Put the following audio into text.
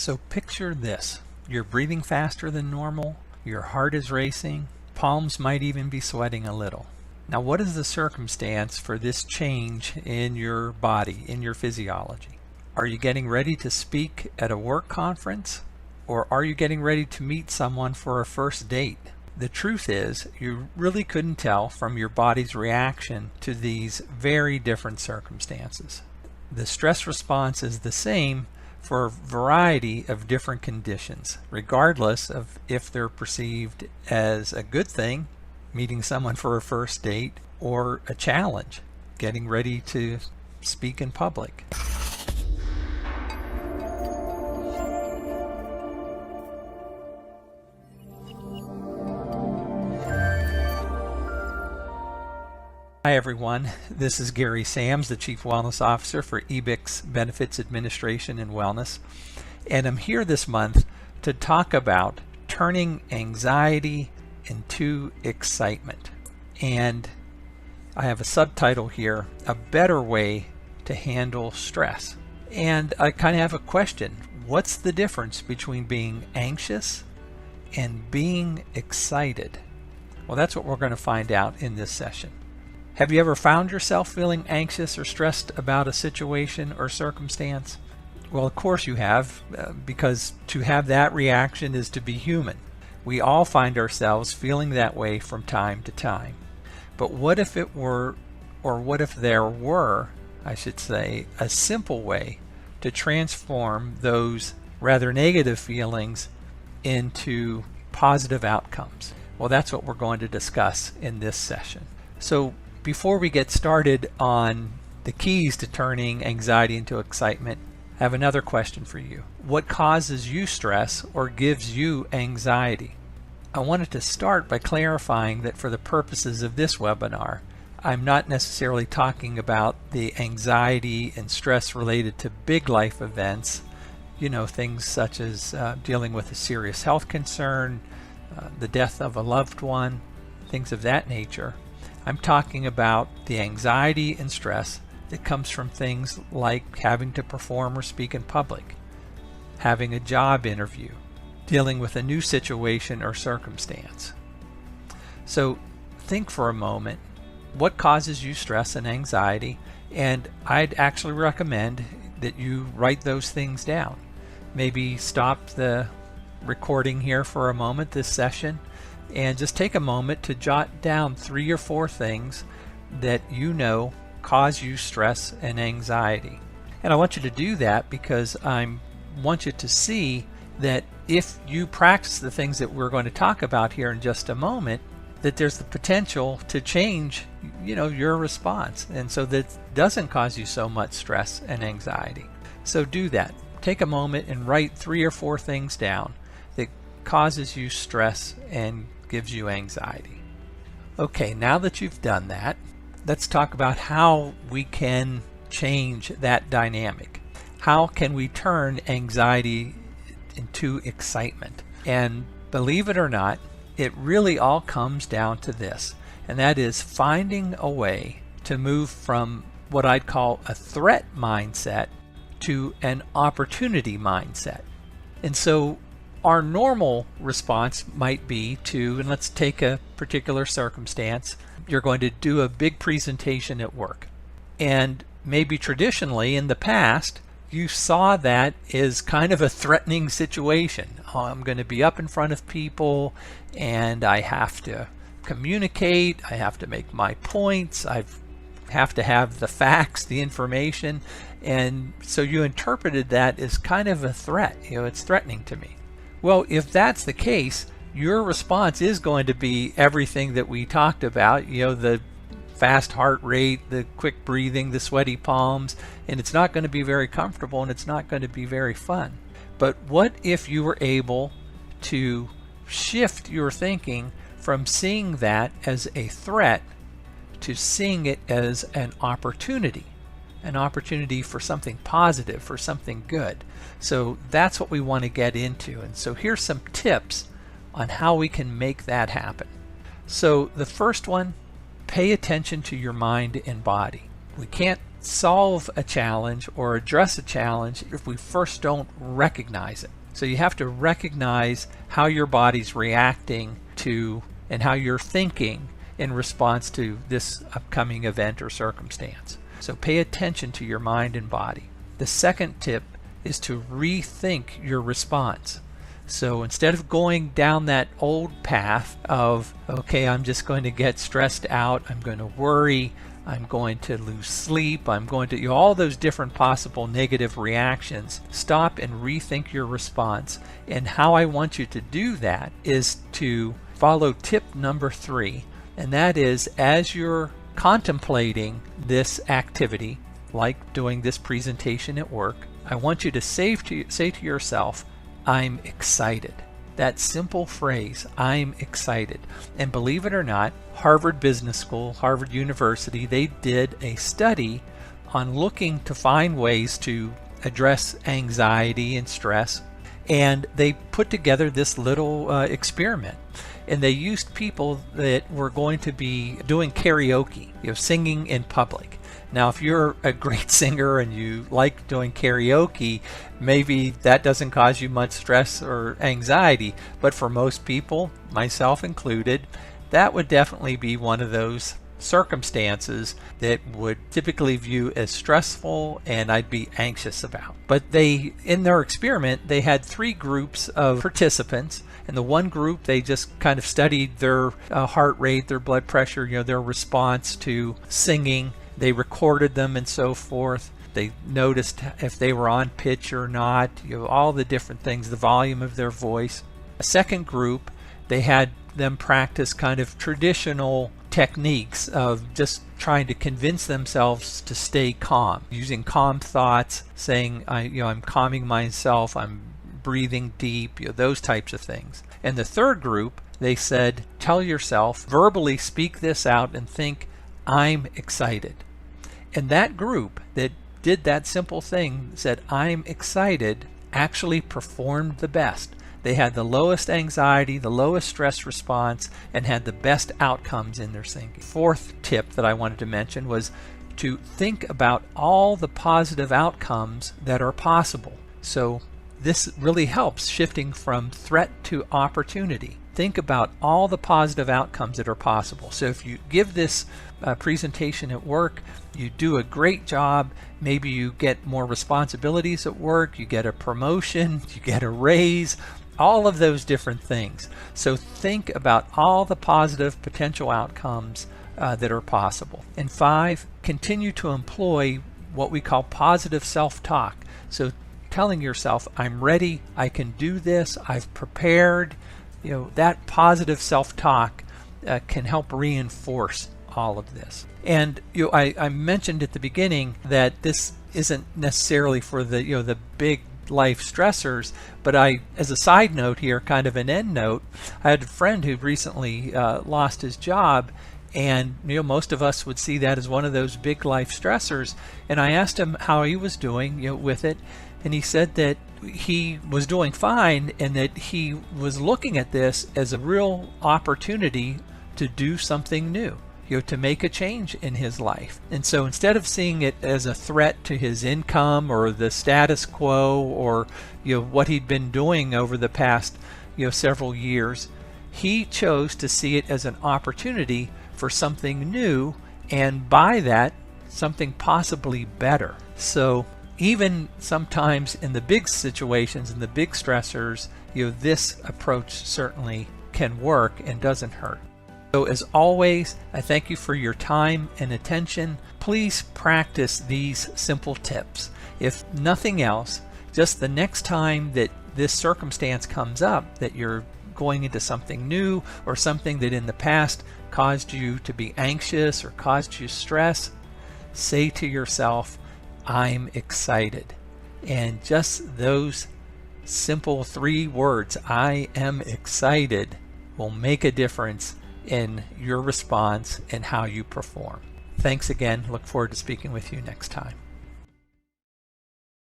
So picture this. You're breathing faster than normal, your heart is racing, palms might even be sweating a little. Now what is the circumstance for this change in your body, in your physiology? Are you getting ready to speak at a work conference? Or are you getting ready to meet someone for a first date? The truth is, you really couldn't tell from your body's reaction to these very different circumstances. The stress response is the same for a variety of different conditions, regardless of if they're perceived as a good thing, meeting someone for a first date, or a challenge, getting ready to speak in public. Hi everyone, this is Gary Sams, the Chief Wellness Officer for EBAW Benefits Administration and Wellness, and I'm here this month to talk about turning anxiety into excitement. And I have a subtitle here, A Better Way to Handle Stress. And I kind of have a question. What's the difference between being anxious and being excited? Well, that's what we're going to find out in this session. Have you ever found yourself feeling anxious or stressed about a situation or circumstance? Well, of course you have, because to have that reaction is to be human. We all find ourselves feeling that way from time to time. But what if it were, or what if there were, I should say, a simple way to transform those rather negative feelings into positive outcomes? Well, that's what we're going to discuss in this session. So before we get started on the keys to turning anxiety into excitement, I have another question for you. What causes you stress or gives you anxiety? I wanted to start by clarifying that for the purposes of this webinar, I'm not necessarily talking about the anxiety and stress related to big life events, things such as dealing with a serious health concern, the death of a loved one, things of that nature. I'm talking about the anxiety and stress that comes from things like having to perform or speak in public, having a job interview, dealing with a new situation or circumstance. So think for a moment, what causes you stress and anxiety? And I'd actually recommend that you write those things down. Maybe stop the recording here for a moment, this session, and just take a moment to jot down 3 or 4 things that you know cause you stress and anxiety. And I want you to do that because I want you to see that if you practice the things that we're going to talk about here in just a moment, that there's the potential to change, your response. And so that doesn't cause you so much stress and anxiety. So do that. Take a moment and write 3 or 4 things down that causes you stress and gives you anxiety. Okay, now that you've done that, let's talk about how we can change that dynamic. How can we turn anxiety into excitement? And believe it or not, it really all comes down to this, and that is finding a way to move from what I'd call a threat mindset to an opportunity mindset. And so our normal response might be to, and let's take a particular circumstance, you're going to do a big presentation at work. And maybe traditionally in the past, you saw that as kind of a threatening situation. Oh, I'm going to be up in front of people and I have to communicate, I have to make my points, I have to have the facts, the information. And so you interpreted that as kind of a threat. It's threatening to me. Well, if that's the case, your response is going to be everything that we talked about, the fast heart rate, the quick breathing, the sweaty palms, and it's not going to be very comfortable and it's not going to be very fun. But what if you were able to shift your thinking from seeing that as a threat to seeing it as an opportunity for something positive, for something good? So that's what we want to get into. And so here's some tips on how we can make that happen. So the first one, pay attention to your mind and body. We can't solve a challenge or address a challenge if we first don't recognize it. So you have to recognize how your body's reacting to and how you're thinking in response to this upcoming event or circumstance. So pay attention to your mind and body. The second tip is to rethink your response. So instead of going down that old path of, okay, I'm just going to get stressed out, I'm going to worry, I'm going to lose sleep, I'm going to, all those different possible negative reactions, stop and rethink your response. And how I want you to do that is to follow tip number 3, and that is, as you're contemplating this activity, like doing this presentation at work, I want you to say to yourself, I'm excited. That simple phrase, I'm excited. And believe it or not, Harvard Business School, Harvard University, they did a study on looking to find ways to address anxiety and stress. And they put together this little experiment. And they used people that were going to be doing karaoke, singing in public. Now, if you're a great singer and you like doing karaoke, maybe that doesn't cause you much stress or anxiety. But for most people, myself included, that would definitely be one of those circumstances that would typically view as stressful and I'd be anxious about. But in their experiment, they had 3 groups of participants. In the one group, they just kind of studied their heart rate, their blood pressure, their response to singing. They recorded them and so forth. They noticed if they were on pitch or not, all the different things, the volume of their voice. A second group, they had them practice kind of traditional techniques of just trying to convince themselves to stay calm, using calm thoughts, saying, I'm calming myself, I'm breathing deep, those types of things. And the third group, they said, tell yourself, verbally speak this out and think, I'm excited. And that group that did that simple thing, said, I'm excited, actually performed the best. They had the lowest anxiety, the lowest stress response, and had the best outcomes in their singing. Fourth tip that I wanted to mention was to think about all the positive outcomes that are possible. So this really helps shifting from threat to opportunity. Think about all the positive outcomes that are possible. So if you give this presentation at work, you do a great job, maybe you get more responsibilities at work, you get a promotion, you get a raise, all of those different things. So think about all the positive potential outcomes that are possible. And 5, continue to employ what we call positive self-talk. So telling yourself, I'm ready, I can do this, I've prepared. That positive self-talk can help reinforce all of this. And I mentioned at the beginning that this isn't necessarily for the big life stressors, but as a side note here, kind of an end note, I had a friend who recently lost his job, and most of us would see that as one of those big life stressors. And I asked him how he was doing with it, and he said that he was doing fine and that he was looking at this as a real opportunity to do something new, to make a change in his life. And so instead of seeing it as a threat to his income or the status quo or what he'd been doing over the past several years, he chose to see it as an opportunity for something new, and by that, something possibly better. So even sometimes in the big situations and the big stressors, this approach certainly can work and doesn't hurt. So as always, I thank you for your time and attention. Please practice these simple tips. If nothing else, just the next time that this circumstance comes up, that you're going into something new or something that in the past caused you to be anxious or caused you stress, say to yourself, I'm excited. And just those simple 3 words, I am excited, will make a difference in your response and how you perform. Thanks again. Look forward to speaking with you next time.